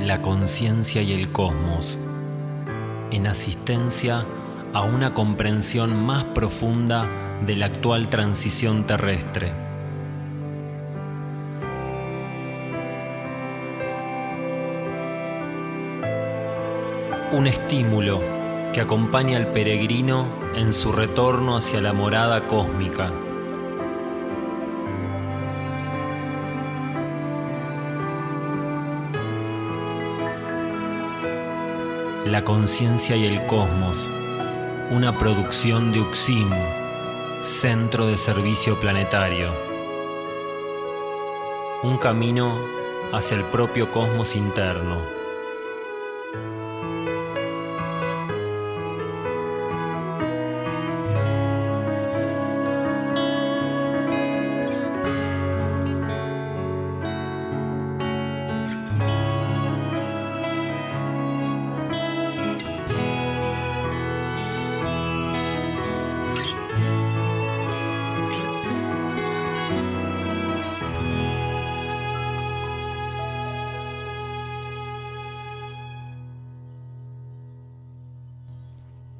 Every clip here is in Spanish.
la conciencia y el cosmos, en asistencia a una comprensión más profunda de la actual transición terrestre. Un estímulo que acompaña al peregrino en su retorno hacia la morada cósmica. La conciencia y el cosmos, una producción de UXIM, Centro de Servicio Planetario. Un camino hacia el propio cosmos interno.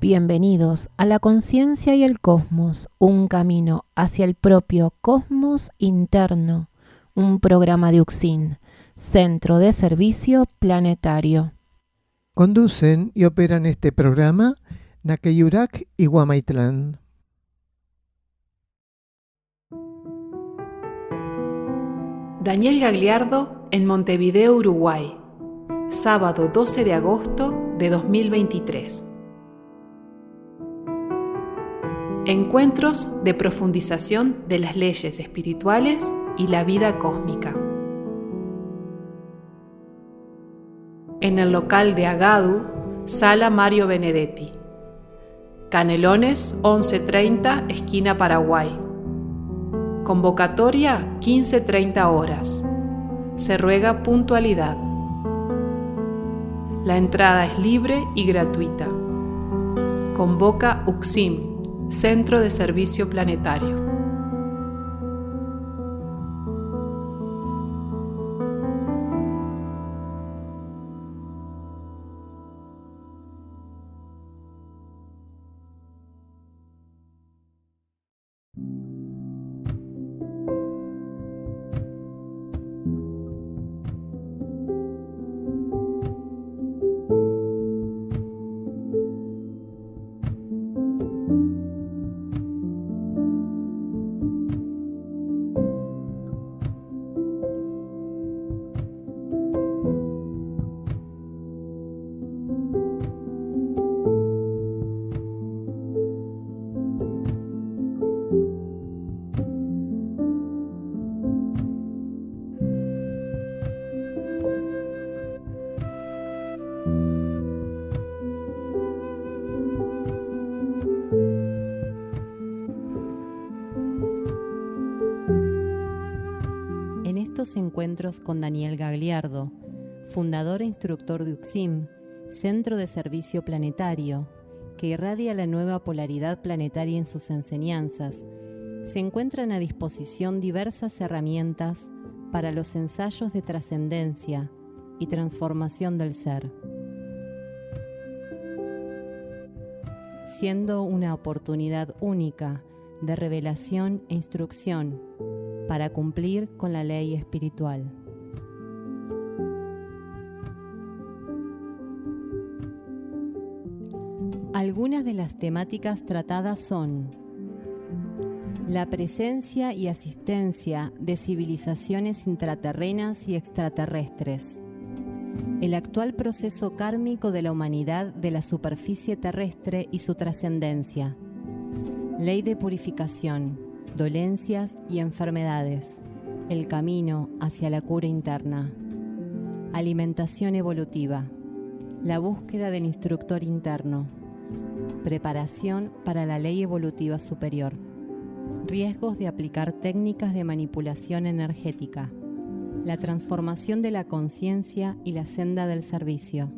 Bienvenidos a La Conciencia y el Cosmos, un camino hacia el propio cosmos interno, un programa de UXIN, Centro de Servicio Planetario. Conducen y operan este programa Nakeyurak y Guamaitlán. Daniel Gagliardo en Montevideo, Uruguay, sábado 12 de agosto de 2023. Encuentros de profundización de las leyes espirituales y la vida cósmica. En el local de Agadu, Sala Mario Benedetti. Canelones 11:30, esquina Paraguay. Convocatoria 15:30 horas. Se ruega puntualidad. La entrada es libre y gratuita. Convoca UXIM, Centro de Servicio Planetario. Encuentros con Daniel Gagliardo, fundador e instructor de UXIM, Centro de Servicio Planetario, que irradia la nueva polaridad planetaria en sus enseñanzas, se encuentran a disposición diversas herramientas para los ensayos de trascendencia y transformación del ser, siendo una oportunidad única de revelación e instrucción para cumplir con la ley espiritual. Algunas de las temáticas tratadas son la presencia y asistencia de civilizaciones intraterrenas y extraterrestres, el actual proceso kármico de la humanidad de la superficie terrestre y su trascendencia, ley de purificación, dolencias y enfermedades, el camino hacia la cura interna, alimentación evolutiva, la búsqueda del instructor interno, preparación para la ley evolutiva superior, riesgos de aplicar técnicas de manipulación energética, la transformación de la conciencia y la senda del servicio.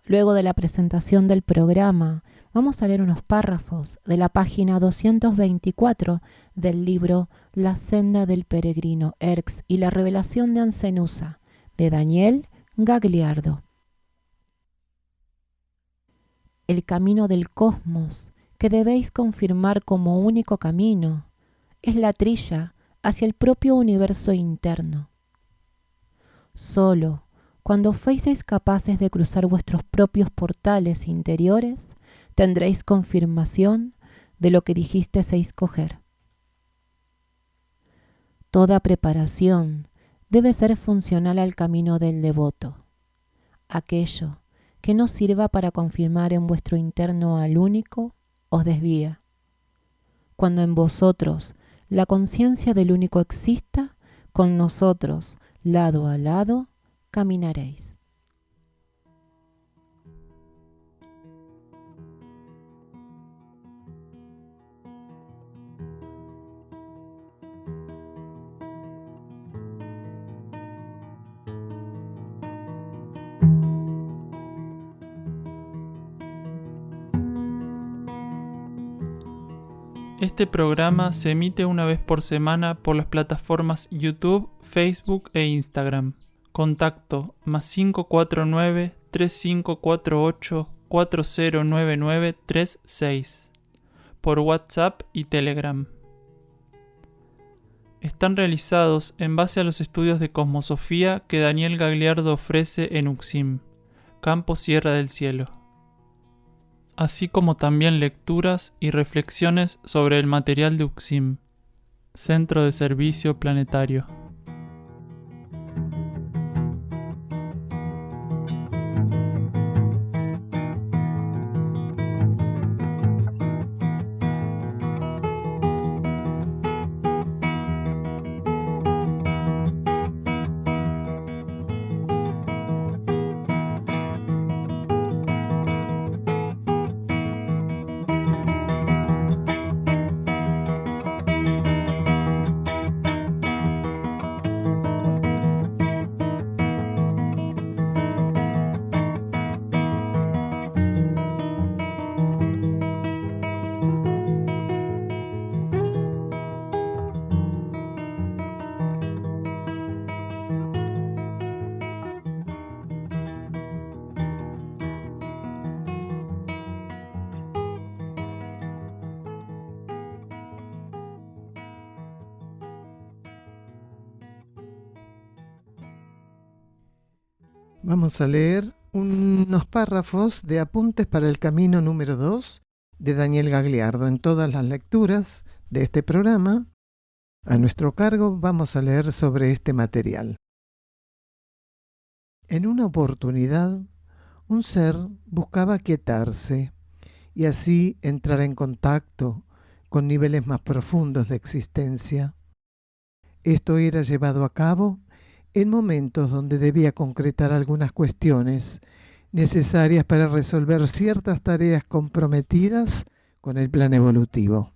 Luego de la presentación del programa, vamos a leer unos párrafos de la página 224 del libro La senda del peregrino Erx y la revelación de Ancenusa, de Daniel Gagliardo. El camino del cosmos, que debéis confirmar como único camino, es la trilla hacia el propio universo interno. Solo cuando fueseis capaces de cruzar vuestros propios portales interiores, tendréis confirmación de lo que dijisteis coger. Toda preparación debe ser funcional al camino del devoto. Aquello que no sirva para confirmar en vuestro interno al único, os desvía. Cuando en vosotros la conciencia del único exista, con nosotros, lado a lado, caminaréis. Este programa se emite una vez por semana por las plataformas YouTube, Facebook e Instagram. Contacto +549 3548 409936 por WhatsApp y Telegram. Están realizados en base a los estudios de cosmosofía que Daniel Gagliardo ofrece en UXIM, Campo Sierra del Cielo, así como también lecturas y reflexiones sobre el material de UXIM, Centro de Servicio Planetario. Vamos a leer unos párrafos de Apuntes para el Camino número 2 de Daniel Gagliardo. En todas las lecturas de este programa, a nuestro cargo, vamos a leer sobre este material. En una oportunidad, un ser buscaba quietarse y así entrar en contacto con niveles más profundos de existencia. Esto era llevado a cabo en momentos donde debía concretar algunas cuestiones necesarias para resolver ciertas tareas comprometidas con el plan evolutivo.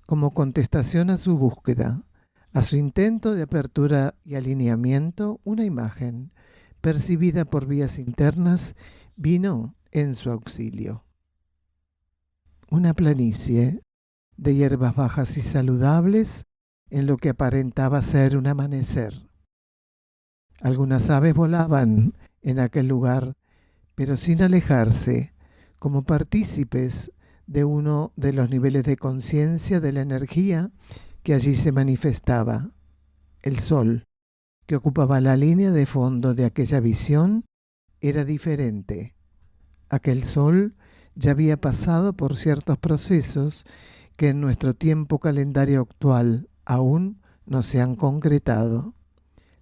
Como contestación a su búsqueda, a su intento de apertura y alineamiento, una imagen, percibida por vías internas, vino en su auxilio. Una planicie de hierbas bajas y saludables en lo que aparentaba ser un amanecer. Algunas aves volaban en aquel lugar, pero sin alejarse, como partícipes de uno de los niveles de conciencia de la energía que allí se manifestaba. El sol, que ocupaba la línea de fondo de aquella visión, era diferente. Aquel sol ya había pasado por ciertos procesos que en nuestro tiempo calendario actual aún no se han concretado.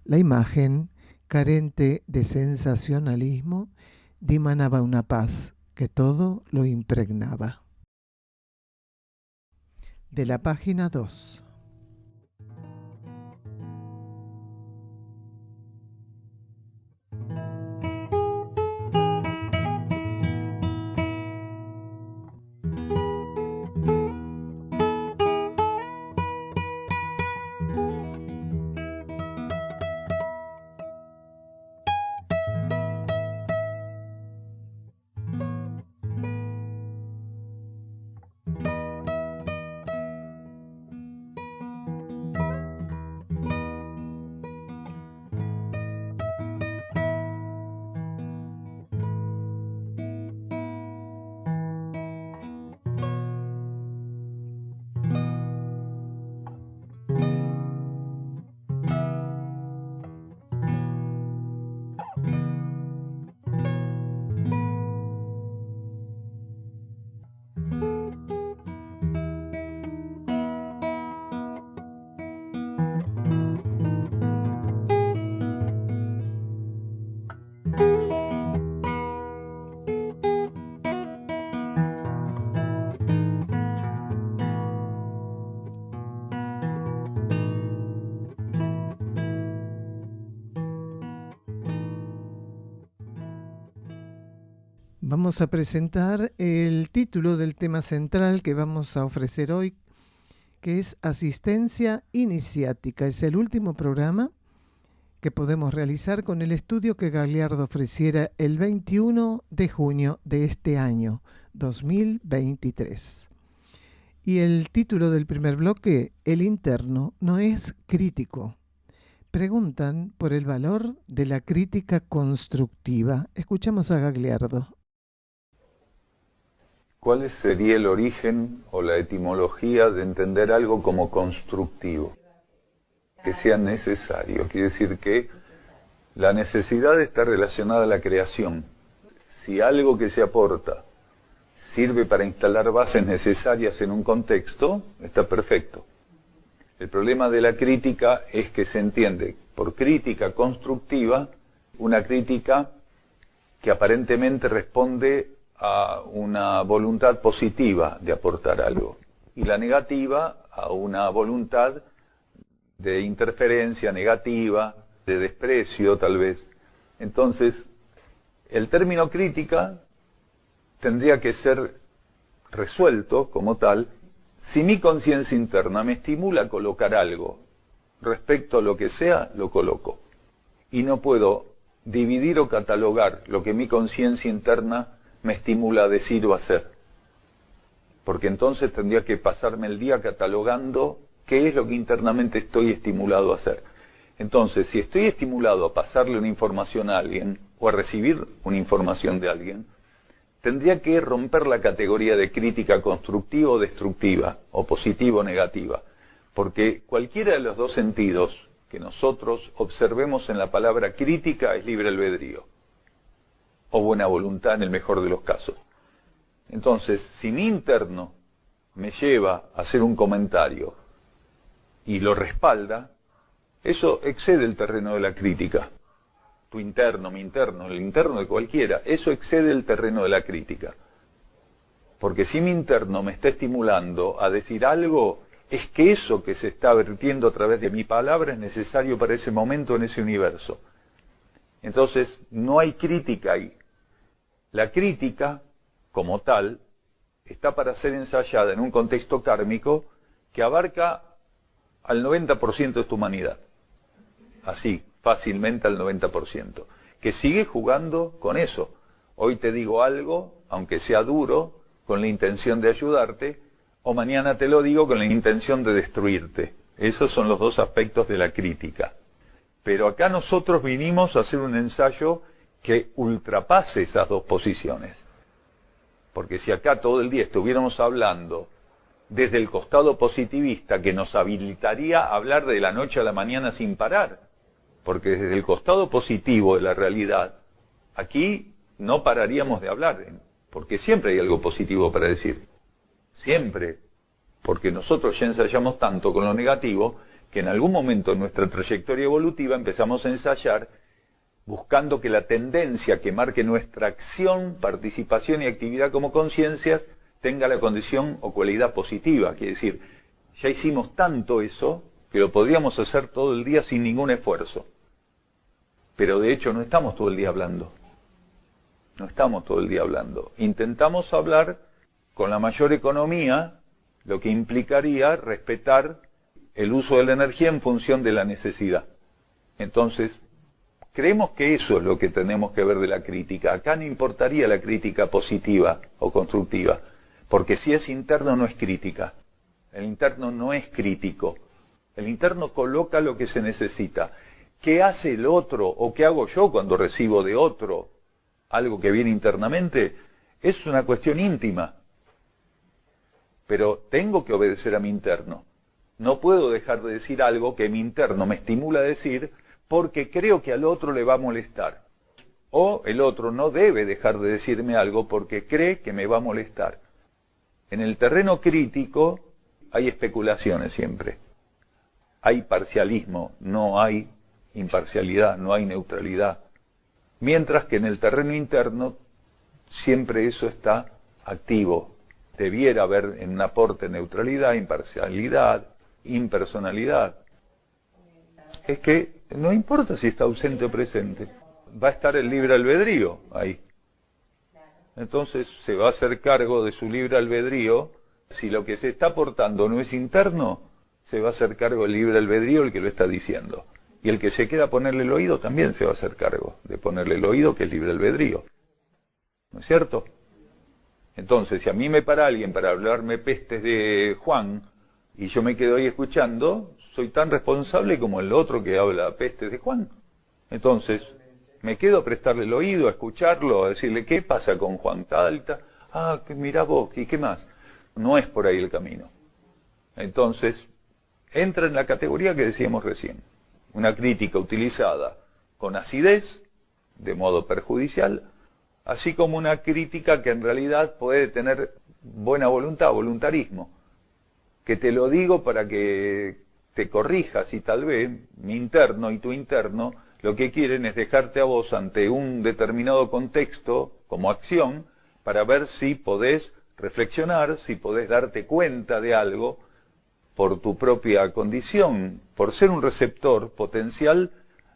La imagen, carente de sensacionalismo, dimanaba una paz que todo lo impregnaba. De la página 2. Vamos a presentar el título del tema central que vamos a ofrecer hoy, que es Asistencia Iniciática. Es el último programa que podemos realizar con el estudio que Gagliardo ofreciera el 21 de junio de este año, 2023. Y el título del primer bloque, El interno no es crítico. Preguntan por el valor de la crítica constructiva. Escuchamos a Gagliardo. ¿Cuál sería el origen o la etimología de entender algo como constructivo? Que sea necesario. Quiere decir que la necesidad está relacionada a la creación. Si algo que se aporta sirve para instalar bases necesarias en un contexto, está perfecto. El problema de la crítica es que se entiende por crítica constructiva una crítica que aparentemente responde a una voluntad positiva de aportar algo, y la negativa a una voluntad de interferencia negativa, de desprecio tal vez. Entonces, el término crítica tendría que ser resuelto como tal si mi conciencia interna me estimula a colocar algo respecto a lo que sea, lo coloco. Y no puedo dividir o catalogar lo que mi conciencia interna me estimula a decir o hacer. Porque entonces tendría que pasarme el día catalogando qué es lo que internamente estoy estimulado a hacer. Entonces, si estoy estimulado a pasarle una información a alguien o a recibir una información de alguien, tendría que romper la categoría de crítica constructiva o destructiva, o positiva o negativa. Porque cualquiera de los dos sentidos que nosotros observemos en la palabra crítica es libre albedrío, o buena voluntad en el mejor de los casos. Entonces, si mi interno me lleva a hacer un comentario y lo respalda, eso excede el terreno de la crítica. Tu interno, mi interno, el interno de cualquiera, eso excede el terreno de la crítica. Porque si mi interno me está estimulando a decir algo, es que eso que se está vertiendo a través de mi palabra es necesario para ese momento en ese universo. Entonces, no hay crítica ahí. La crítica, como tal, está para ser ensayada en un contexto kármico que abarca al 90% de tu humanidad. Así, fácilmente al 90%. Que sigue jugando con eso. Hoy te digo algo, aunque sea duro, con la intención de ayudarte, o mañana te lo digo con la intención de destruirte. Esos son los dos aspectos de la crítica. Pero acá nosotros vinimos a hacer un ensayo que ultrapase esas dos posiciones. Porque si acá todo el día estuviéramos hablando desde el costado positivista, que nos habilitaría a hablar de la noche a la mañana sin parar, porque desde el costado positivo de la realidad, aquí no pararíamos de hablar, porque siempre hay algo positivo para decir. Siempre. Porque nosotros ya ensayamos tanto con lo negativo, que en algún momento en nuestra trayectoria evolutiva empezamos a ensayar buscando que la tendencia que marque nuestra acción, participación y actividad como conciencias tenga la condición o cualidad positiva. Quiere decir, ya hicimos tanto eso que lo podríamos hacer todo el día sin ningún esfuerzo. Pero de hecho no estamos todo el día hablando. No estamos todo el día hablando. Intentamos hablar con la mayor economía, lo que implicaría respetar el uso de la energía en función de la necesidad. Entonces, creemos que eso es lo que tenemos que ver de la crítica. Acá no importaría la crítica positiva o constructiva, porque si es interno no es crítica. El interno no es crítico. El interno coloca lo que se necesita. ¿Qué hace el otro o qué hago yo cuando recibo de otro algo que viene internamente? Es una cuestión íntima. Pero tengo que obedecer a mi interno. No puedo dejar de decir algo que mi interno me estimula a decir porque creo que al otro le va a molestar. O el otro no debe dejar de decirme algo porque cree que me va a molestar. En el terreno crítico hay especulaciones siempre. Hay parcialismo, no hay imparcialidad, no hay neutralidad. Mientras que en el terreno interno siempre eso está activo. Debiera haber en un aporte neutralidad, imparcialidad, impersonalidad. Es que no importa si está ausente o presente, va a estar el libre albedrío ahí. entonces se va a hacer cargo de su libre albedrío. Si lo que se está aportando no es interno, se va a hacer cargo del libre albedrío el que lo está diciendo. Y el que se queda a ponerle el oído también se va a hacer cargo de ponerle el oído, que es libre albedrío. ¿No es cierto? Entonces, si a mí me para alguien para hablarme pestes de Juan, y yo me quedo ahí escuchando, soy tan responsable como el otro que habla pestes de Juan. Entonces, me quedo a prestarle el oído, a escucharlo, a decirle, ¿qué pasa con Juan Talta? Ah, que mirá vos, ¿y qué más? No es por ahí el camino. Entonces, entra en la categoría que decíamos recién. Una crítica utilizada con acidez, de modo perjudicial, así como una crítica que en realidad puede tener buena voluntad, voluntarismo. Que te lo digo para que te corrijas y tal vez mi interno y tu interno lo que quieren es dejarte a vos ante un determinado contexto como acción para ver si podés reflexionar, si podés darte cuenta de algo por tu propia condición, por ser un receptor potencial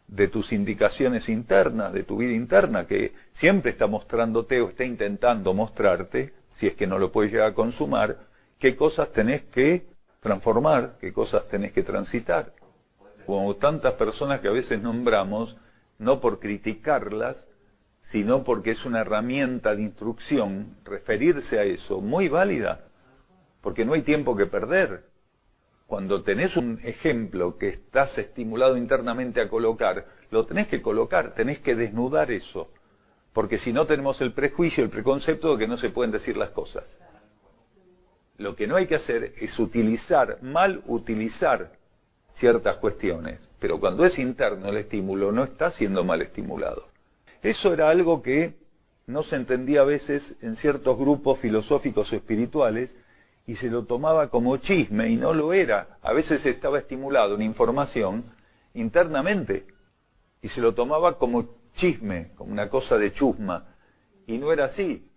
de tus indicaciones internas, de tu vida interna, que siempre está mostrándote o está intentando mostrarte, si es que no lo puedes llegar a consumar, qué cosas tenés que transformar, qué cosas tenés que transitar. Como tantas personas que a veces nombramos, no por criticarlas, sino porque es una herramienta de instrucción, referirse a eso, muy válida, porque no hay tiempo que perder. Cuando tenés un ejemplo que estás estimulado internamente a colocar, lo tenés que colocar, tenés que desnudar eso, porque si no tenemos el prejuicio, el preconcepto de que no se pueden decir las cosas. Lo que no hay que hacer es mal utilizar ciertas cuestiones, pero cuando es interno el estímulo no está siendo mal estimulado. Eso era algo que no se entendía a veces en ciertos grupos filosóficos o espirituales y se lo tomaba como chisme y no lo era. A veces estaba estimulado una información internamente y se lo tomaba como chisme, como una cosa de chusma, y no era así.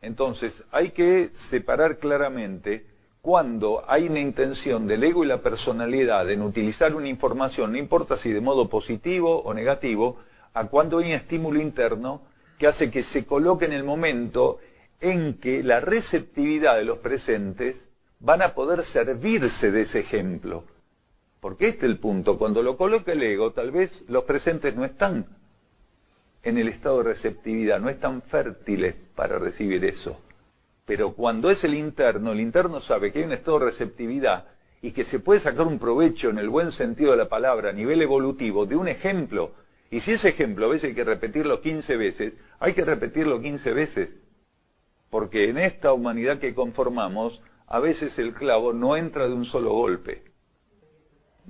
Entonces hay que separar claramente cuando hay una intención del ego y la personalidad en utilizar una información, no importa si de modo positivo o negativo, a cuando hay un estímulo interno que hace que se coloque en el momento en que la receptividad de los presentes van a poder servirse de ese ejemplo. Porque este es el punto, cuando lo coloca el ego, tal vez los presentes no están en el estado de receptividad, no están fértiles para recibir eso. Pero cuando es el interno sabe que hay un estado de receptividad y que se puede sacar un provecho en el buen sentido de la palabra a nivel evolutivo de un ejemplo. Y si ese ejemplo a veces hay que repetirlo 15 veces, hay que repetirlo 15 veces. Porque en esta humanidad que conformamos, a veces el clavo no entra de un solo golpe.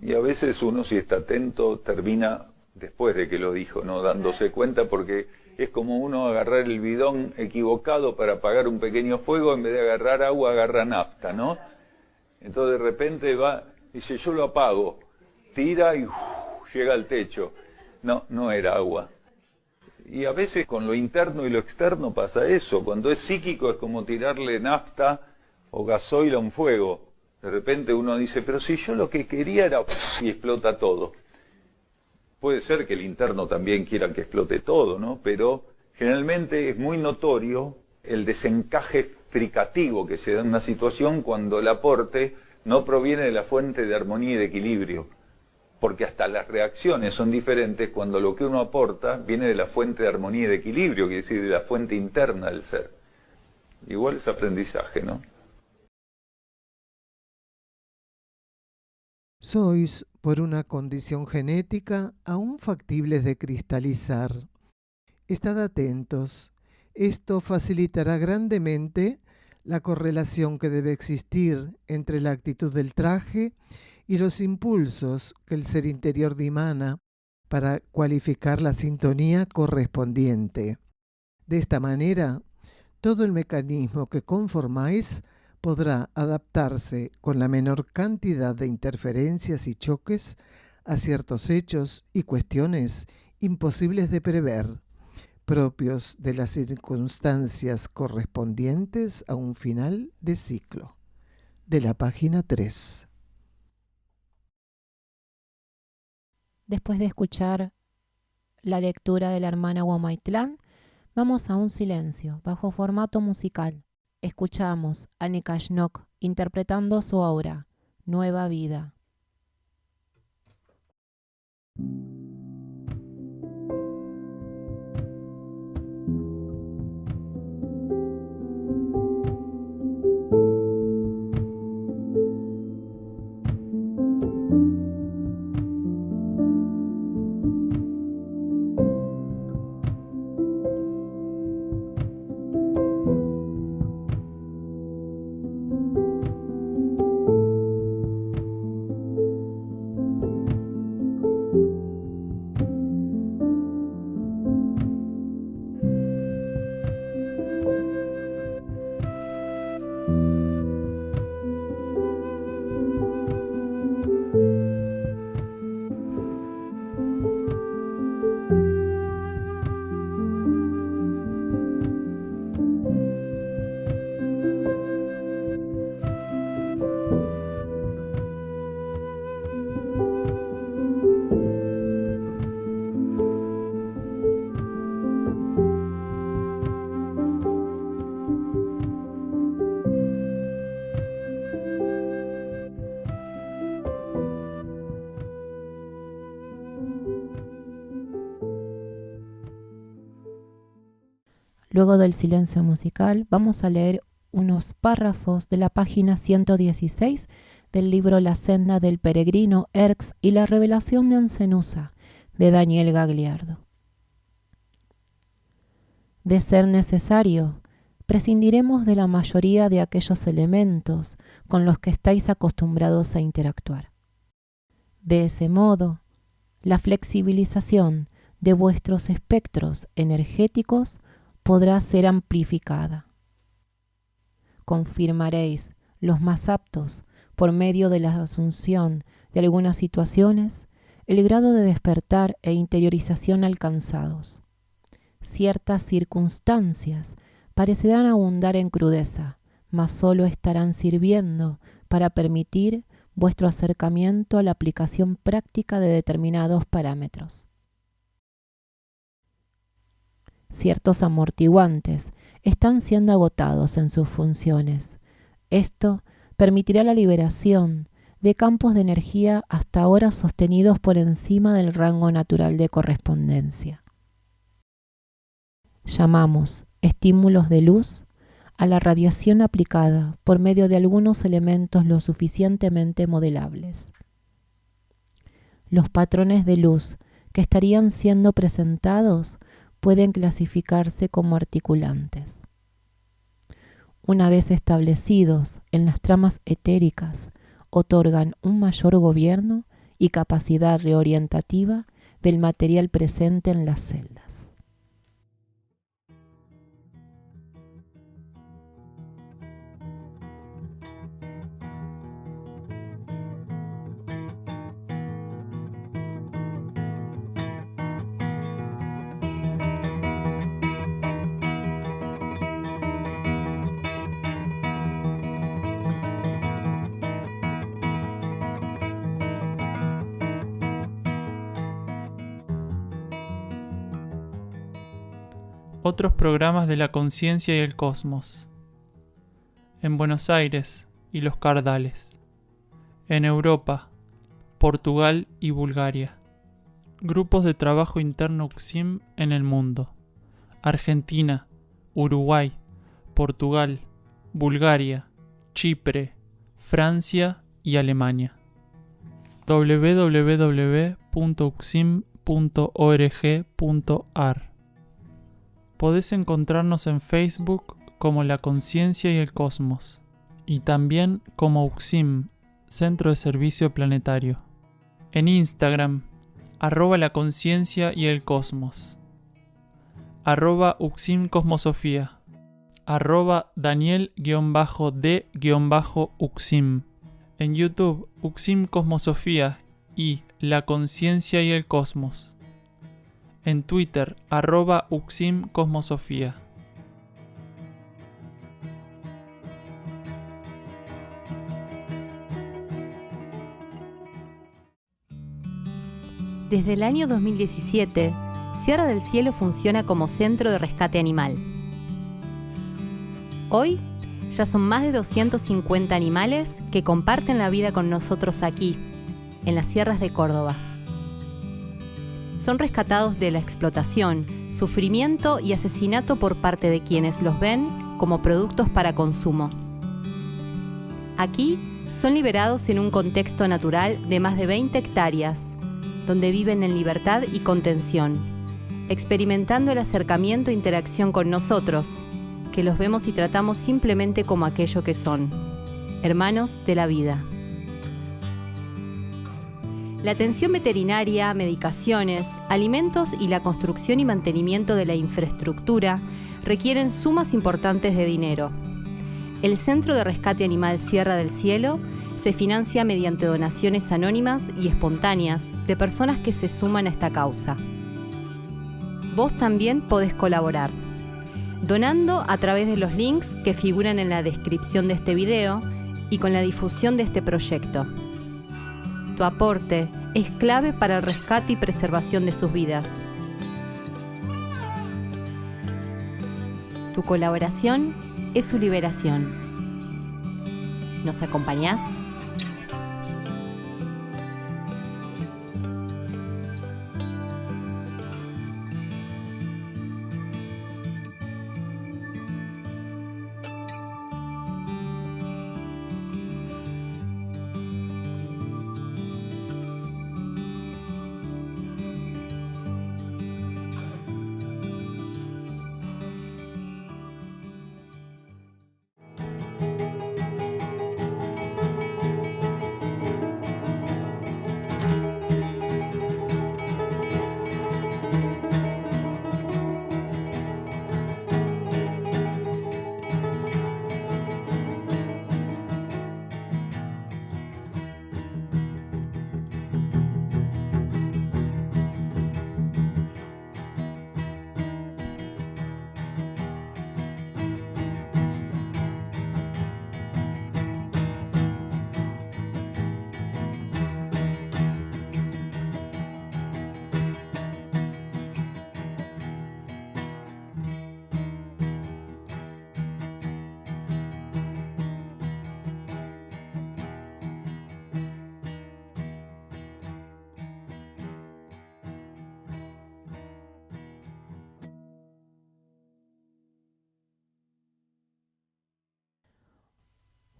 Y a veces uno, si está atento, termina después de que lo dijo, no dándose cuenta, porque es como uno agarrar el bidón equivocado para apagar un pequeño fuego, en vez de agarrar agua, agarra nafta, ¿no? Entonces de repente va, dice, yo lo apago, tira y llega al techo. No era agua. Y a veces con lo interno y lo externo pasa eso. Cuando es psíquico es como tirarle nafta o gasoil a un fuego. De repente uno dice, pero si yo lo que quería era... y explota todo. Puede ser que el interno también quiera que explote todo, ¿no? Pero generalmente es muy notorio el desencaje fricativo que se da en una situación cuando el aporte no proviene de la fuente de armonía y de equilibrio. Porque hasta las reacciones son diferentes cuando lo que uno aporta viene de la fuente de armonía y de equilibrio, quiere decir, de la fuente interna del ser. Igual es aprendizaje, ¿no? Sois, por una condición genética, aún factibles de cristalizar. Estad atentos. Esto facilitará grandemente la correlación que debe existir entre la actitud del traje y los impulsos que el ser interior dimana para cualificar la sintonía correspondiente. De esta manera, todo el mecanismo que conformáis podrá adaptarse con la menor cantidad de interferencias y choques a ciertos hechos y cuestiones imposibles de prever, propios de las circunstancias correspondientes a un final de ciclo. De la página 3. Después de escuchar la lectura de la hermana Huamaitlán, Vamos a un silencio, bajo formato musical. Escuchamos a Nikashnok interpretando su obra, Nueva Vida. Luego del silencio musical, vamos a leer unos párrafos de la página 116 del libro La senda del peregrino Erx y la revelación de Ancenusa, de Daniel Gagliardo. De ser necesario, prescindiremos de la mayoría de aquellos elementos con los que estáis acostumbrados a interactuar. De ese modo, la flexibilización de vuestros espectros energéticos podrá ser amplificada. Confirmaréis los más aptos, por medio de la asunción de algunas situaciones, el grado de despertar e interiorización alcanzados. Ciertas circunstancias parecerán abundar en crudeza, mas solo estarán sirviendo para permitir vuestro acercamiento a la aplicación práctica de determinados parámetros. Ciertos amortiguantes están siendo agotados en sus funciones. Esto permitirá la liberación de campos de energía hasta ahora sostenidos por encima del rango natural de correspondencia. Llamamos estímulos de luz a la radiación aplicada por medio de algunos elementos lo suficientemente modelables. Los patrones de luz que estarían siendo presentados pueden clasificarse como articulantes. Una vez establecidos en las tramas etéricas, otorgan un mayor gobierno y capacidad reorientativa del material presente en las celdas. Otros programas de la conciencia y el cosmos. En Buenos Aires y los Cardales. En Europa, Portugal y Bulgaria. Grupos de trabajo interno UXIM en el mundo. Argentina, Uruguay, Portugal, Bulgaria, Chipre, Francia y Alemania. www.uxim.org.ar. Podés encontrarnos en Facebook como La Conciencia y el Cosmos y también como UXIM, Centro de Servicio Planetario. En Instagram, @La Conciencia y el Cosmos, @UXIM Cosmosofía, @Daniel_D_UXIM. En YouTube, UXIM Cosmosofía y La Conciencia y el Cosmos. En Twitter, @UXIM Cosmosofía. Desde el año 2017 Sierra del Cielo funciona como centro de rescate animal. Hoy ya son más de 250 animales que comparten la vida con nosotros aquí, en las sierras de Córdoba. Son rescatados de la explotación, sufrimiento y asesinato por parte de quienes los ven como productos para consumo. Aquí son liberados en un contexto natural de más de 20 hectáreas, donde viven en libertad y contención, experimentando el acercamiento e interacción con nosotros, que los vemos y tratamos simplemente como aquello que son, hermanos de la vida. La atención veterinaria, medicaciones, alimentos y la construcción y mantenimiento de la infraestructura requieren sumas importantes de dinero. El Centro de Rescate Animal Sierra del Cielo se financia mediante donaciones anónimas y espontáneas de personas que se suman a esta causa. Vos también podés colaborar, donando a través de los links que figuran en la descripción de este video y con la difusión de este proyecto. Tu aporte es clave para el rescate y preservación de sus vidas. Tu colaboración es su liberación. ¿Nos acompañás?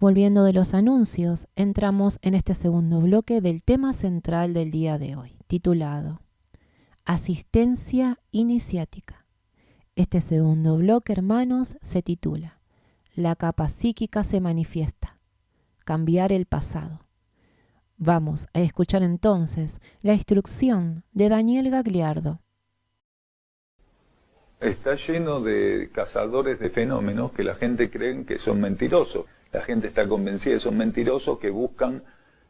Volviendo de los anuncios, entramos en este segundo bloque del tema central del día de hoy, titulado Asistencia Iniciática. Este segundo bloque, hermanos, se titula La capa psíquica se manifiesta. Cambiar el pasado. Vamos a escuchar entonces la instrucción de Daniel Gagliardo. Está lleno de cazadores de fenómenos que la gente cree que son mentirosos. La gente está convencida de que son mentirosos, que buscan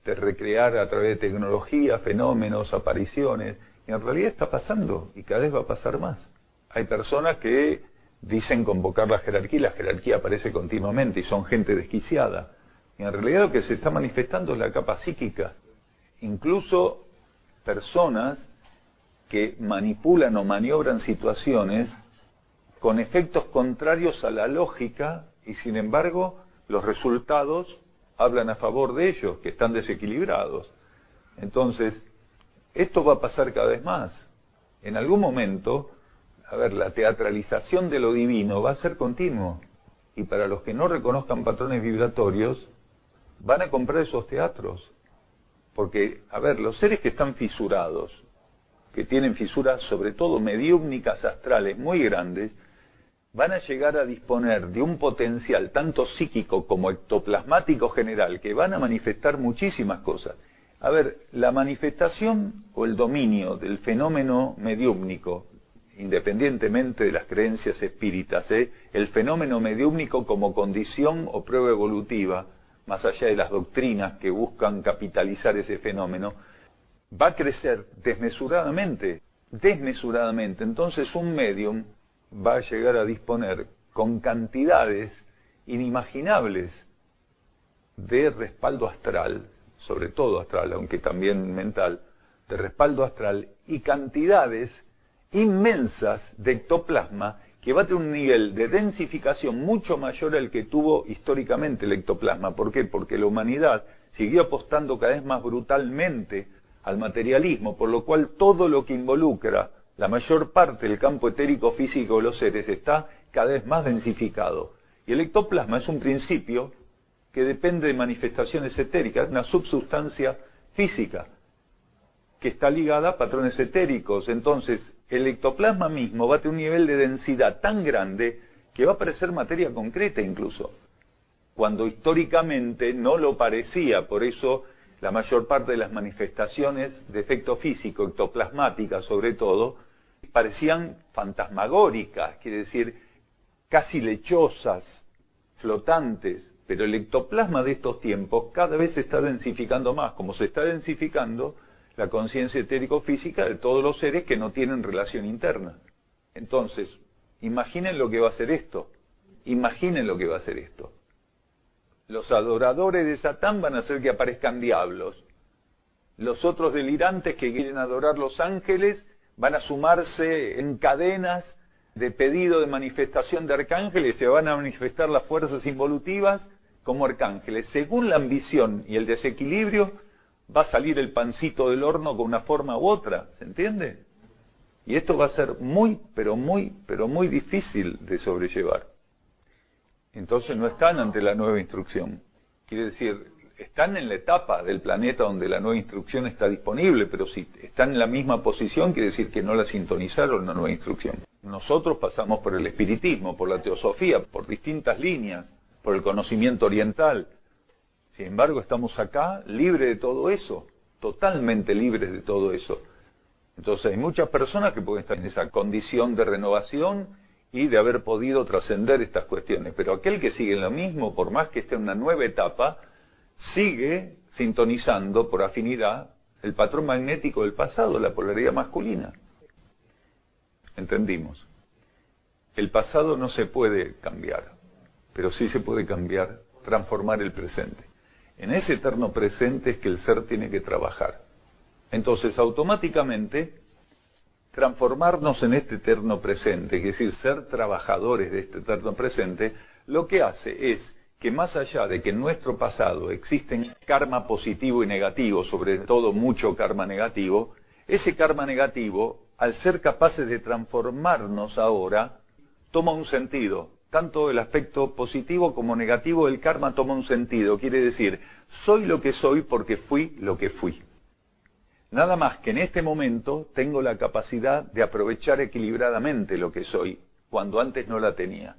recrear a través de tecnología, fenómenos, apariciones. Y en realidad está pasando y cada vez va a pasar más. Hay personas que dicen convocar la jerarquía aparece continuamente y son gente desquiciada. Y en realidad lo que se está manifestando es la capa psíquica. Incluso personas que manipulan o maniobran situaciones con efectos contrarios a la lógica y sin embargo los resultados hablan a favor de ellos, que están desequilibrados. Entonces, esto va a pasar cada vez más. En algún momento, la teatralización de lo divino va a ser continuo. Y para los que no reconozcan patrones vibratorios, van a comprar esos teatros. Porque, los seres que están fisurados, que tienen fisuras sobre todo mediúmnicas astrales muy grandes, van a llegar a disponer de un potencial tanto psíquico como ectoplasmático general, que van a manifestar muchísimas cosas. La manifestación o el dominio del fenómeno mediúmnico, independientemente de las creencias espíritas, el fenómeno mediúmnico como condición o prueba evolutiva, más allá de las doctrinas que buscan capitalizar ese fenómeno, va a crecer desmesuradamente. Entonces un medium va a llegar a disponer con cantidades inimaginables de respaldo astral, sobre todo astral, aunque también mental, de respaldo astral y cantidades inmensas de ectoplasma que va a tener un nivel de densificación mucho mayor al que tuvo históricamente el ectoplasma. ¿Por qué? Porque la humanidad siguió apostando cada vez más brutalmente al materialismo, por lo cual todo lo que involucra la mayor parte del campo etérico físico de los seres está cada vez más densificado. Y el ectoplasma es un principio que depende de manifestaciones etéricas, una subsustancia física que está ligada a patrones etéricos. Entonces, el ectoplasma mismo va a tener un nivel de densidad tan grande que va a parecer materia concreta incluso, cuando históricamente no lo parecía. Por eso la mayor parte de las manifestaciones de efecto físico, ectoplasmáticas sobre todo, parecían fantasmagóricas, quiere decir, casi lechosas, flotantes. Pero el ectoplasma de estos tiempos cada vez se está densificando más, como se está densificando la conciencia etérico-física de todos los seres que no tienen relación interna. Entonces, imaginen lo que va a ser esto. Imaginen lo que va a ser esto. Los adoradores de Satán van a hacer que aparezcan diablos. Los otros delirantes que quieren adorar los ángeles van a sumarse en cadenas de pedido de manifestación de arcángeles, se van a manifestar las fuerzas involutivas como arcángeles. Según la ambición y el desequilibrio, va a salir el pancito del horno con una forma u otra, ¿se entiende? Y esto va a ser muy, pero muy difícil de sobrellevar. Entonces no están ante la nueva instrucción. Quiere decir, están en la etapa del planeta donde la nueva instrucción está disponible, pero si están en la misma posición, quiere decir que no la sintonizaron la nueva instrucción. Nosotros pasamos por el espiritismo, por la teosofía, por distintas líneas, por el conocimiento oriental. Sin embargo, estamos acá libres de todo eso, totalmente libres de todo eso. Entonces hay muchas personas que pueden estar en esa condición de renovación y de haber podido trascender estas cuestiones. Pero aquel que sigue en lo mismo, por más que esté en una nueva etapa, sigue sintonizando por afinidad el patrón magnético del pasado, la polaridad masculina. ¿Entendimos? El pasado no se puede cambiar, pero sí se puede cambiar, transformar el presente. En ese eterno presente es que el ser tiene que trabajar. Entonces, automáticamente, transformarnos en este eterno presente, es decir, ser trabajadores de este eterno presente, lo que hace es que más allá de que en nuestro pasado existen karma positivo y negativo, sobre todo mucho karma negativo, ese karma negativo, al ser capaces de transformarnos ahora, toma un sentido. Tanto el aspecto positivo como negativo del karma toma un sentido. Quiere decir, soy lo que soy porque fui lo que fui. Nada más que en este momento tengo la capacidad de aprovechar equilibradamente lo que soy, cuando antes no la tenía.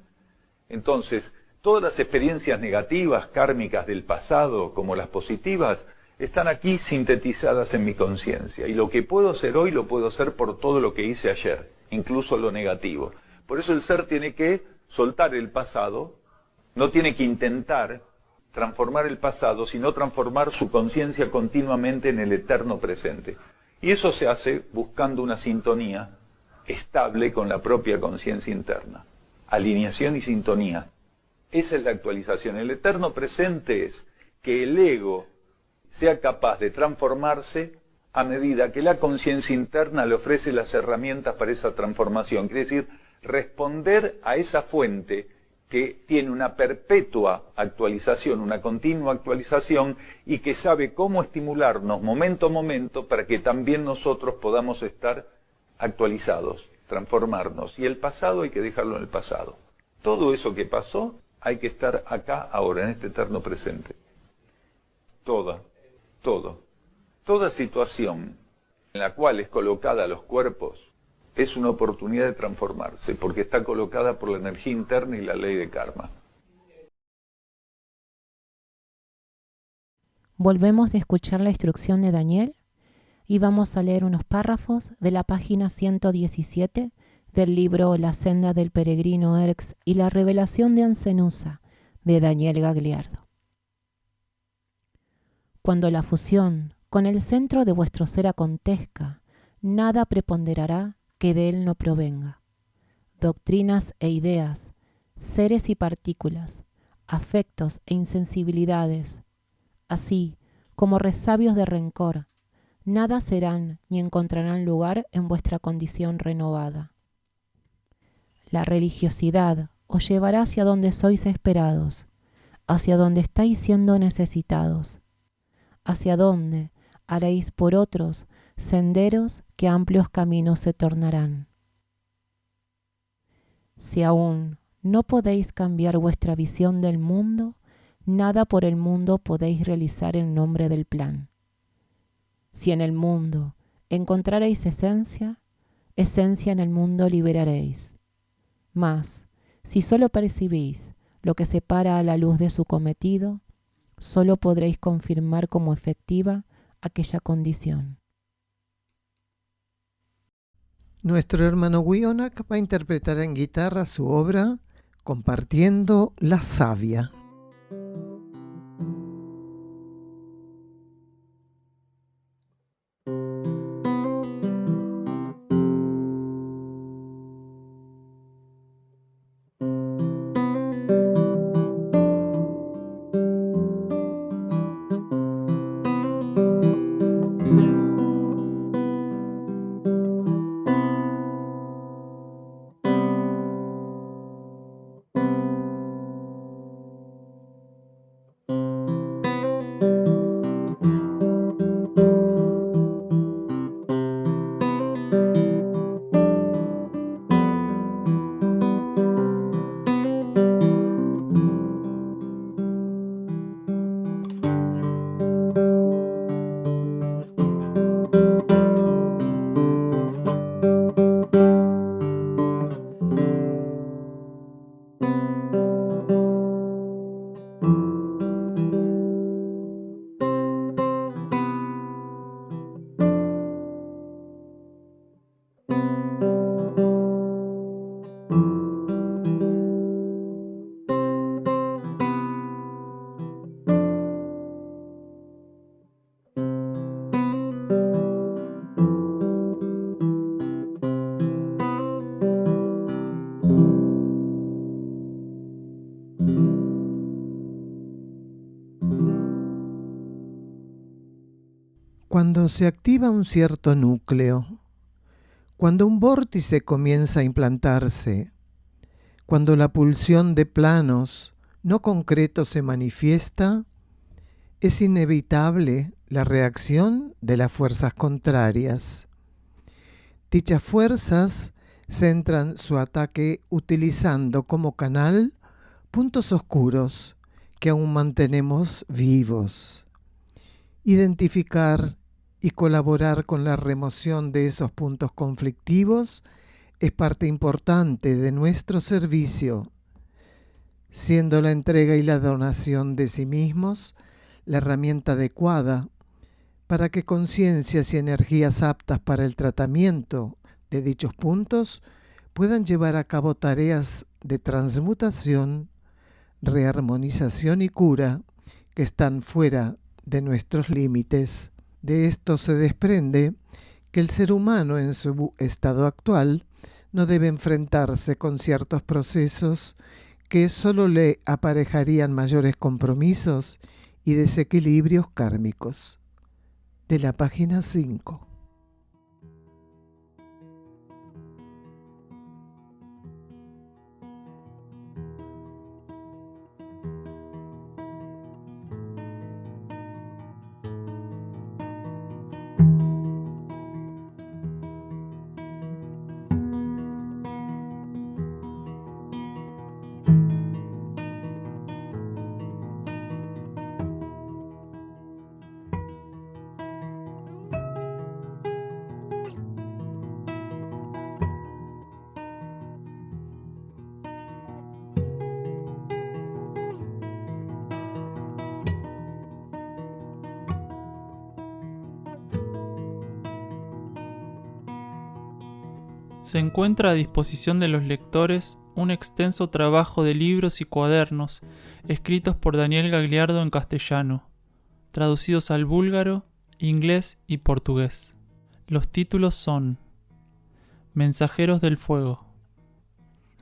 Entonces, todas las experiencias negativas, kármicas del pasado, como las positivas, están aquí sintetizadas en mi conciencia. Y lo que puedo hacer hoy, lo puedo hacer por todo lo que hice ayer, incluso lo negativo. Por eso el ser tiene que soltar el pasado, no tiene que intentar transformar el pasado, sino transformar su conciencia continuamente en el eterno presente. Y eso se hace buscando una sintonía estable con la propia conciencia interna. Alineación y sintonía. Esa es la actualización. El eterno presente es que el ego sea capaz de transformarse a medida que la conciencia interna le ofrece las herramientas para esa transformación. Quiere decir, responder a esa fuente que tiene una perpetua actualización, una continua actualización, y que sabe cómo estimularnos momento a momento para que también nosotros podamos estar actualizados, transformarnos. Y el pasado hay que dejarlo en el pasado. Todo eso que pasó hay que estar acá ahora, en este eterno presente. Toda situación en la cual es colocada los cuerpos es una oportunidad de transformarse, porque está colocada por la energía interna y la ley de karma. Volvemos de escuchar la instrucción de Daniel y vamos a leer unos párrafos de la página 117 del libro La senda del peregrino Erx y la revelación de Ancenusa, de Daniel Gagliardo. Cuando la fusión con el centro de vuestro ser acontezca, nada preponderará que de él no provenga. Doctrinas e ideas, seres y partículas, afectos e insensibilidades, así como resabios de rencor, nada serán ni encontrarán lugar en vuestra condición renovada. La religiosidad os llevará hacia donde sois esperados, hacia donde estáis siendo necesitados, hacia donde haréis por otros senderos que amplios caminos se tornarán. Si aún no podéis cambiar vuestra visión del mundo, nada por el mundo podéis realizar en nombre del plan. Si en el mundo encontraréis esencia, esencia en el mundo liberaréis. Mas, si solo percibís lo que separa a la luz de su cometido, solo podréis confirmar como efectiva aquella condición. Nuestro hermano Wionak va a interpretar en guitarra su obra Compartiendo la savia. Cuando se activa un cierto núcleo, cuando un vórtice comienza a implantarse, cuando la pulsión de planos no concretos se manifiesta, es inevitable la reacción de las fuerzas contrarias. Dichas fuerzas centran su ataque utilizando como canal puntos oscuros que aún mantenemos vivos. Identificar y colaborar con la remoción de esos puntos conflictivos es parte importante de nuestro servicio, siendo la entrega y la donación de sí mismos la herramienta adecuada para que conciencias y energías aptas para el tratamiento de dichos puntos puedan llevar a cabo tareas de transmutación, rearmonización y cura que están fuera de nuestros límites. De esto se desprende que el ser humano en su estado actual no debe enfrentarse con ciertos procesos que solo le aparejarían mayores compromisos y desequilibrios kármicos. De la página 5. Se encuentra a disposición de los lectores un extenso trabajo de libros y cuadernos escritos por Daniel Gagliardo en castellano, traducidos al búlgaro, inglés y portugués. Los títulos son Mensajeros del Fuego,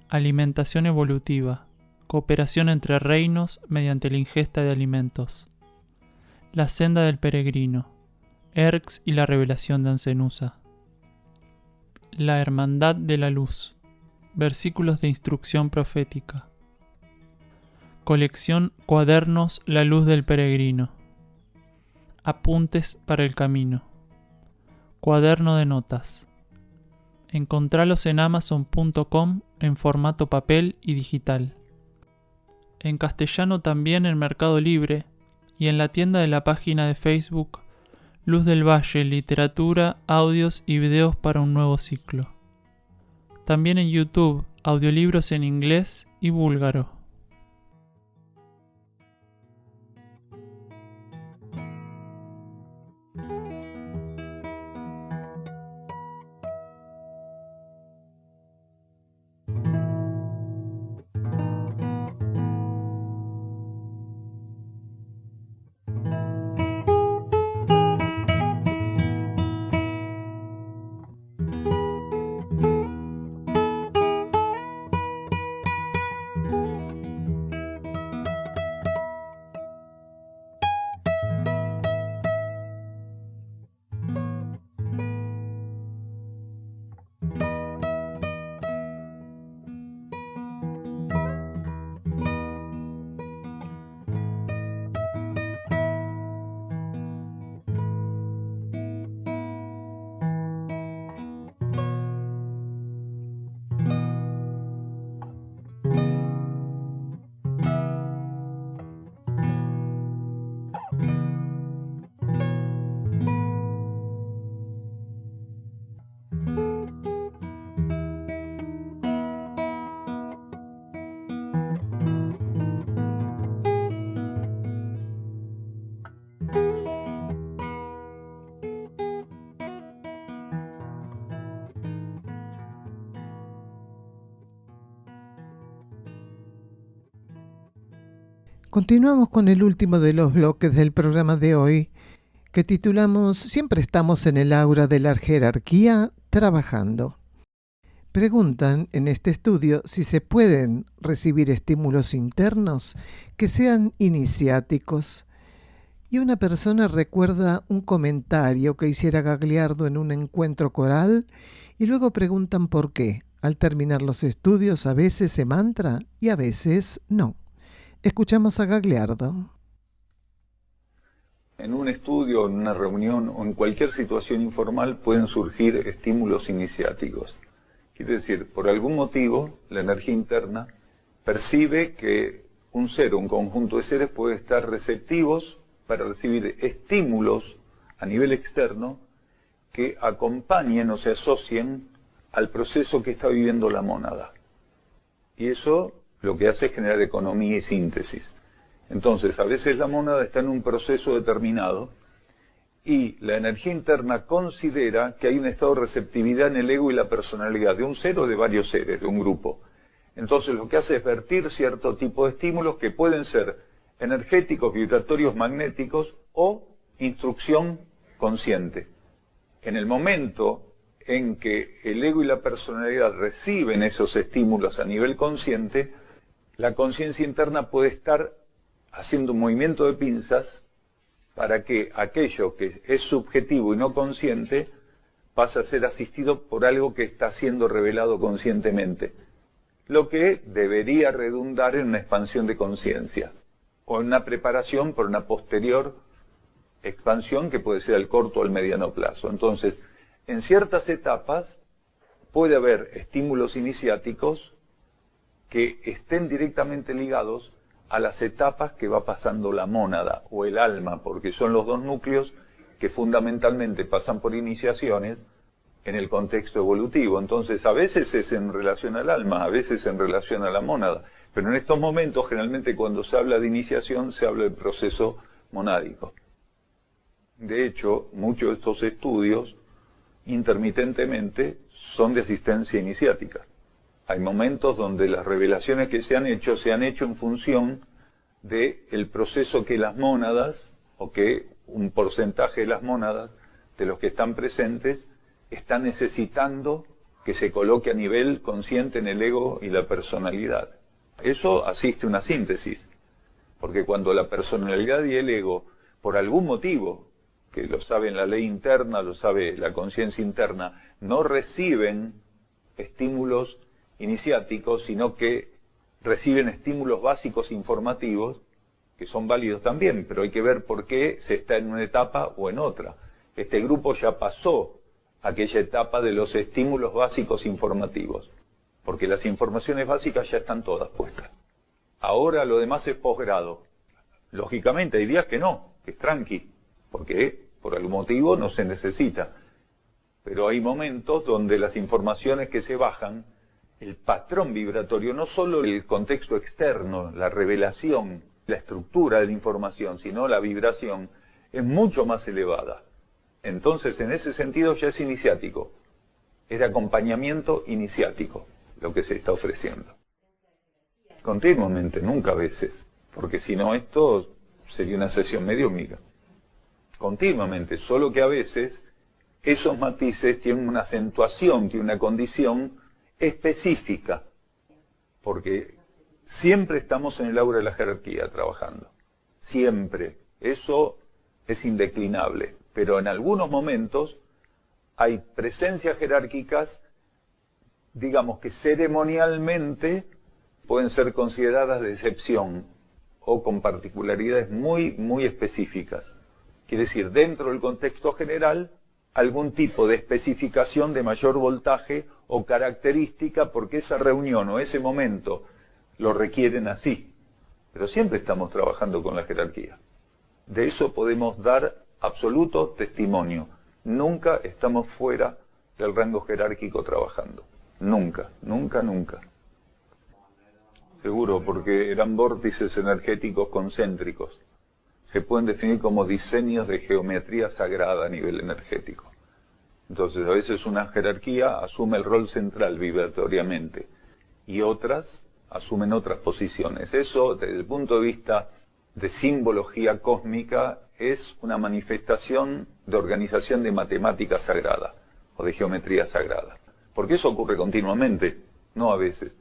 Alimentación evolutiva, cooperación entre reinos mediante la ingesta de alimentos, La senda del peregrino, Erx y la revelación de Ancenusa. La Hermandad de la Luz. Versículos de instrucción profética. Colección Cuadernos La Luz del Peregrino. Apuntes para el camino. Cuaderno de notas. Encontralos en amazon.com en formato papel y digital. En castellano también en Mercado Libre y en la tienda de la página de Facebook Luz del Valle, literatura, audios y videos para un nuevo ciclo. También en YouTube, audiolibros en inglés y búlgaro. Continuamos con el último de los bloques del programa de hoy, que titulamos Siempre estamos en el aura de la jerarquía trabajando. Preguntan en este estudio si se pueden recibir estímulos internos que sean iniciáticos. Y una persona recuerda un comentario que hiciera Gagliardo en un encuentro coral y luego preguntan por qué. Al terminar los estudios a veces se mantra y a veces no. Escuchamos a Gagliardo. En un estudio, en una reunión o en cualquier situación informal pueden surgir estímulos iniciáticos. Quiere decir, por algún motivo, la energía interna percibe que un ser o un conjunto de seres puede estar receptivos para recibir estímulos a nivel externo que acompañen o se asocien al proceso que está viviendo la mónada. Y eso lo que hace es generar economía y síntesis. Entonces, a veces la mónada está en un proceso determinado y la energía interna considera que hay un estado de receptividad en el ego y la personalidad de un ser o de varios seres, de un grupo. Entonces, lo que hace es vertir cierto tipo de estímulos que pueden ser energéticos, vibratorios, magnéticos o instrucción consciente. En el momento en que el ego y la personalidad reciben esos estímulos a nivel consciente, la conciencia interna puede estar haciendo un movimiento de pinzas para que aquello que es subjetivo y no consciente pase a ser asistido por algo que está siendo revelado conscientemente, lo que debería redundar en una expansión de conciencia o en una preparación por una posterior expansión que puede ser al corto o al mediano plazo. Entonces, en ciertas etapas puede haber estímulos iniciáticos que estén directamente ligados a las etapas que va pasando la mónada o el alma, porque son los dos núcleos que fundamentalmente pasan por iniciaciones en el contexto evolutivo. Entonces, a veces es en relación al alma, a veces en relación a la mónada, pero en estos momentos, generalmente cuando se habla de iniciación, se habla del proceso monádico. De hecho, muchos de estos estudios, intermitentemente, son de asistencia iniciática. Hay momentos donde las revelaciones que se han hecho en función del proceso que las mónadas, o que un porcentaje de las mónadas, de los que están presentes, están necesitando que se coloque a nivel consciente en el ego y la personalidad. Eso asiste a una síntesis, porque cuando la personalidad y el ego, por algún motivo, que lo saben la ley interna, lo sabe la conciencia interna, no reciben estímulos iniciáticos, sino que reciben estímulos básicos informativos, que son válidos también, pero hay que ver por qué se está en una etapa o en otra. Este grupo ya pasó aquella etapa de los estímulos básicos informativos, porque las informaciones básicas ya están todas puestas. Ahora lo demás es posgrado. Lógicamente hay días que no, que es tranqui, porque por algún motivo no se necesita. Pero hay momentos donde las informaciones que se bajan, el patrón vibratorio, no solo el contexto externo, la revelación, la estructura de la información, sino la vibración, es mucho más elevada. Entonces, en ese sentido ya es iniciático. Es de acompañamiento iniciático lo que se está ofreciendo. Continuamente, nunca a veces, porque si no esto sería una sesión mediúmica. Continuamente, solo que a veces esos matices tienen una acentuación, tienen una condición específica, porque siempre estamos en el aura de la jerarquía trabajando, siempre, eso es indeclinable, pero en algunos momentos hay presencias jerárquicas, digamos que ceremonialmente pueden ser consideradas de excepción o con particularidades muy, muy específicas. Quiere decir, dentro del contexto general, algún tipo de especificación de mayor voltaje o característica porque esa reunión o ese momento lo requieren así. Pero siempre estamos trabajando con la jerarquía. De eso podemos dar absoluto testimonio. Nunca estamos fuera del rango jerárquico trabajando. Nunca, nunca, nunca. Seguro, porque eran vórtices energéticos concéntricos. Se pueden definir como diseños de geometría sagrada a nivel energético. Entonces, a veces una jerarquía asume el rol central vibratoriamente y otras asumen otras posiciones. Eso, desde el punto de vista de simbología cósmica, es una manifestación de organización de matemática sagrada o de geometría sagrada. Porque eso ocurre continuamente, no a veces.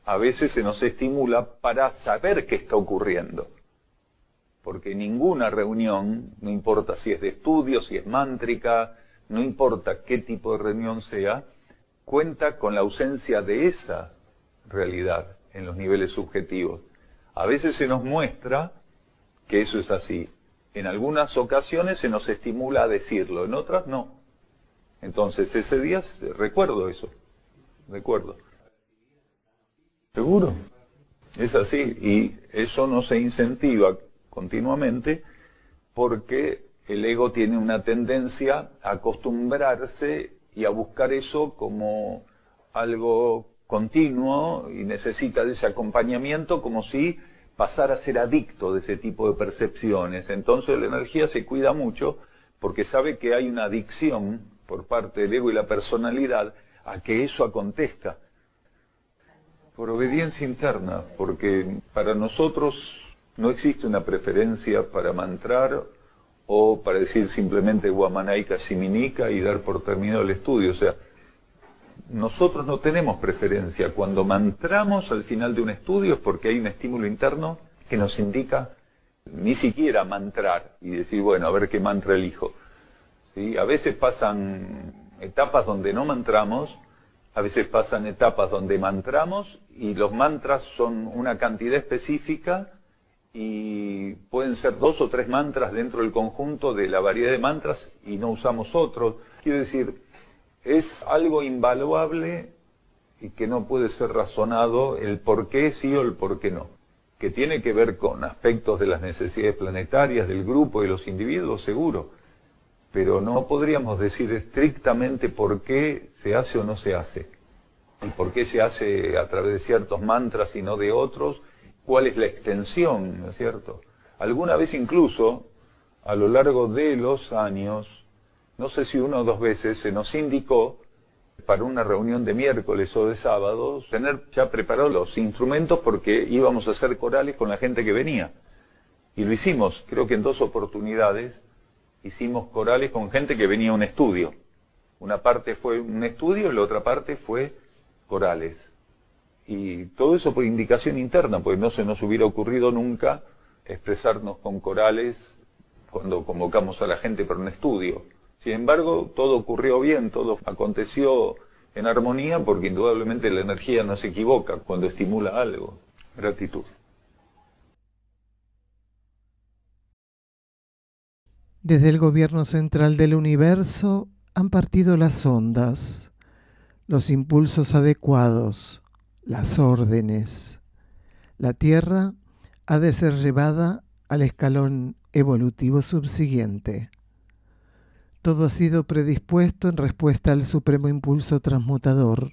A veces se nos estimula para saber qué está ocurriendo. Porque ninguna reunión, no importa si es de estudio, si es mántrica, no importa qué tipo de reunión sea, cuenta con la ausencia de esa realidad en los niveles subjetivos. A veces se nos muestra que eso es así. En algunas ocasiones se nos estimula a decirlo, en otras no. Entonces ese día recuerdo eso, recuerdo. ¿Seguro? Es así, y eso no se incentiva continuamente porque el ego tiene una tendencia a acostumbrarse y a buscar eso como algo continuo y necesita de ese acompañamiento como si pasara a ser adicto de ese tipo de percepciones. Entonces la energía se cuida mucho porque sabe que hay una adicción por parte del ego y la personalidad a que eso acontezca. Por obediencia interna, porque para nosotros no existe una preferencia para mantrar o para decir simplemente Guamanaika Shiminika y dar por terminado el estudio. O sea, nosotros no tenemos preferencia. Cuando mantramos al final de un estudio es porque hay un estímulo interno que nos indica ni siquiera mantrar y decir, bueno, a ver qué mantra elijo. ¿Sí? A veces pasan etapas donde no mantramos, a veces pasan etapas donde mantramos y los mantras son una cantidad específica y pueden ser 2 o 3 mantras dentro del conjunto de la variedad de mantras y no usamos otros. Quiero decir, es algo invaluable y que no puede ser razonado el por qué sí o el por qué no, que tiene que ver con aspectos de las necesidades planetarias del grupo y de los individuos, seguro, pero no podríamos decir estrictamente por qué se hace o no se hace, y por qué se hace a través de ciertos mantras y no de otros, cuál es la extensión, ¿no es cierto? Alguna vez incluso, a lo largo de los años, no sé si 1 o 2 veces, se nos indicó para una reunión de miércoles o de sábados, tener ya preparados los instrumentos porque íbamos a hacer corales con la gente que venía. Y lo hicimos, creo que en 2 oportunidades, hicimos corales con gente que venía a un estudio. Una parte fue un estudio y la otra parte fue corales. Y todo eso por indicación interna, porque no se nos hubiera ocurrido nunca expresarnos con corales cuando convocamos a la gente para un estudio. Sin embargo, todo ocurrió bien, todo aconteció en armonía, porque indudablemente la energía no se equivoca cuando estimula algo. Gratitud. Desde el gobierno central del universo han partido las ondas, los impulsos adecuados, las órdenes. La Tierra ha de ser llevada al escalón evolutivo subsiguiente. Todo ha sido predispuesto en respuesta al supremo impulso transmutador.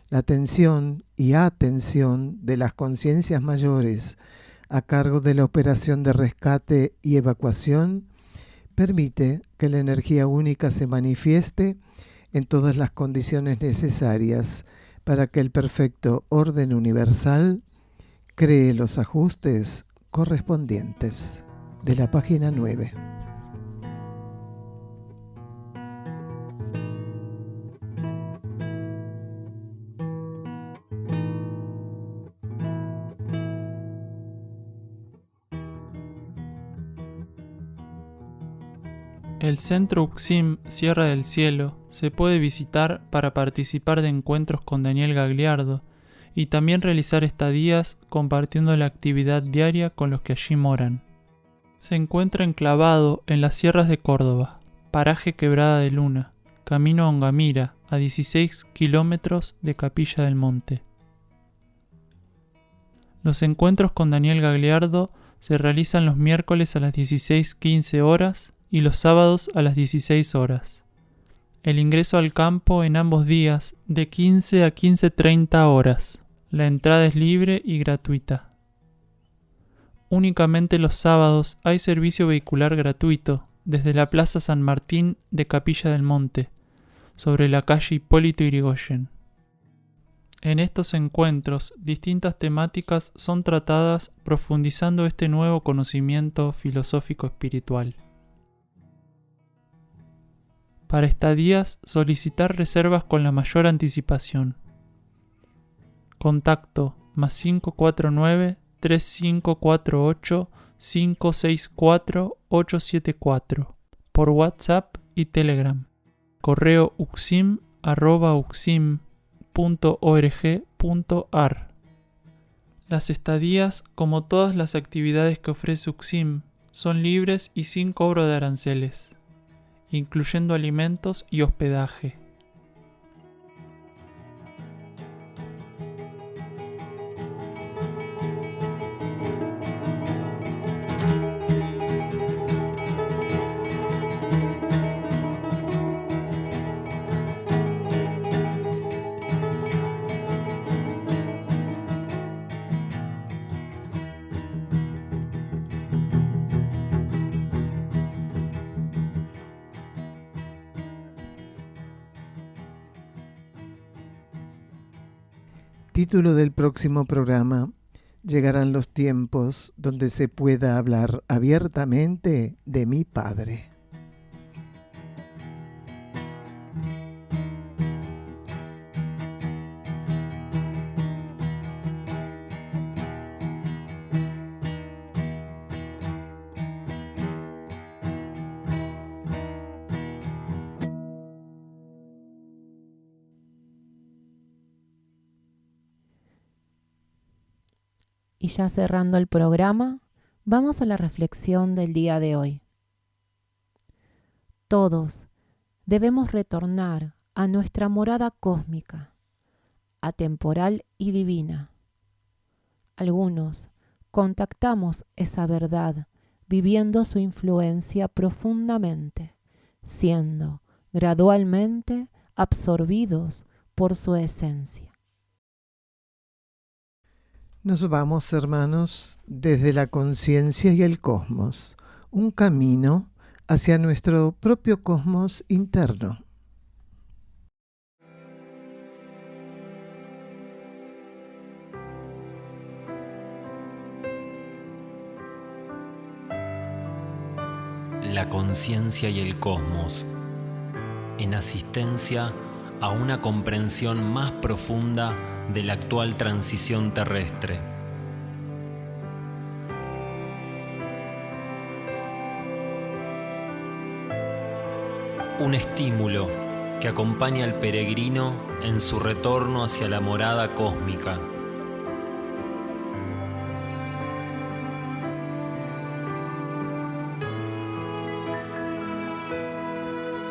La atención y atención de las conciencias mayores a cargo de la operación de rescate y evacuación permite que la energía única se manifieste en todas las condiciones necesarias para que el perfecto orden universal cree los ajustes correspondientes. De la página 9. El Centro Uxim Sierra del Cielo se puede visitar para participar de encuentros con Daniel Gagliardo y también realizar estadías compartiendo la actividad diaria con los que allí moran. Se encuentra enclavado en las sierras de Córdoba, paraje Quebrada de Luna, camino a Ongamira, a 16 kilómetros de Capilla del Monte. Los encuentros con Daniel Gagliardo se realizan los miércoles a las 16:15 horas y los sábados a las 16 horas. El ingreso al campo en ambos días de 15 a 15:30 horas. La entrada es libre y gratuita. Únicamente los sábados hay servicio vehicular gratuito desde la Plaza San Martín de Capilla del Monte, sobre la calle Hipólito Yrigoyen. En estos encuentros, distintas temáticas son tratadas profundizando este nuevo conocimiento filosófico espiritual. Para estadías, solicitar reservas con la mayor anticipación. Contacto +549 3548 564 874 por WhatsApp y Telegram. Correo uxim@uxim.org.ar. Las estadías, como todas las actividades que ofrece Uxim, son libres y sin cobro de aranceles, incluyendo alimentos y hospedaje. Título del próximo programa: Llegarán los tiempos donde se pueda hablar abiertamente de mi Padre. Y ya cerrando el programa, vamos a la reflexión del día de hoy. Todos debemos retornar a nuestra morada cósmica, atemporal y divina. Algunos contactamos esa verdad viviendo su influencia profundamente, siendo gradualmente absorbidos por su esencia. Nos vamos, hermanos, desde la conciencia y el cosmos, un camino hacia nuestro propio cosmos interno. La conciencia y el cosmos, en asistencia a una comprensión más profunda de la actual transición terrestre. un estímulo que acompaña al peregrino en su retorno hacia la morada cósmica.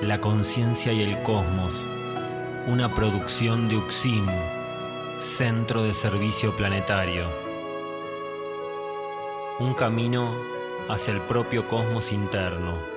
La conciencia y el cosmos, una producción de UXIM, Centro de Servicio Planetario. Un camino hacia el propio cosmos interno.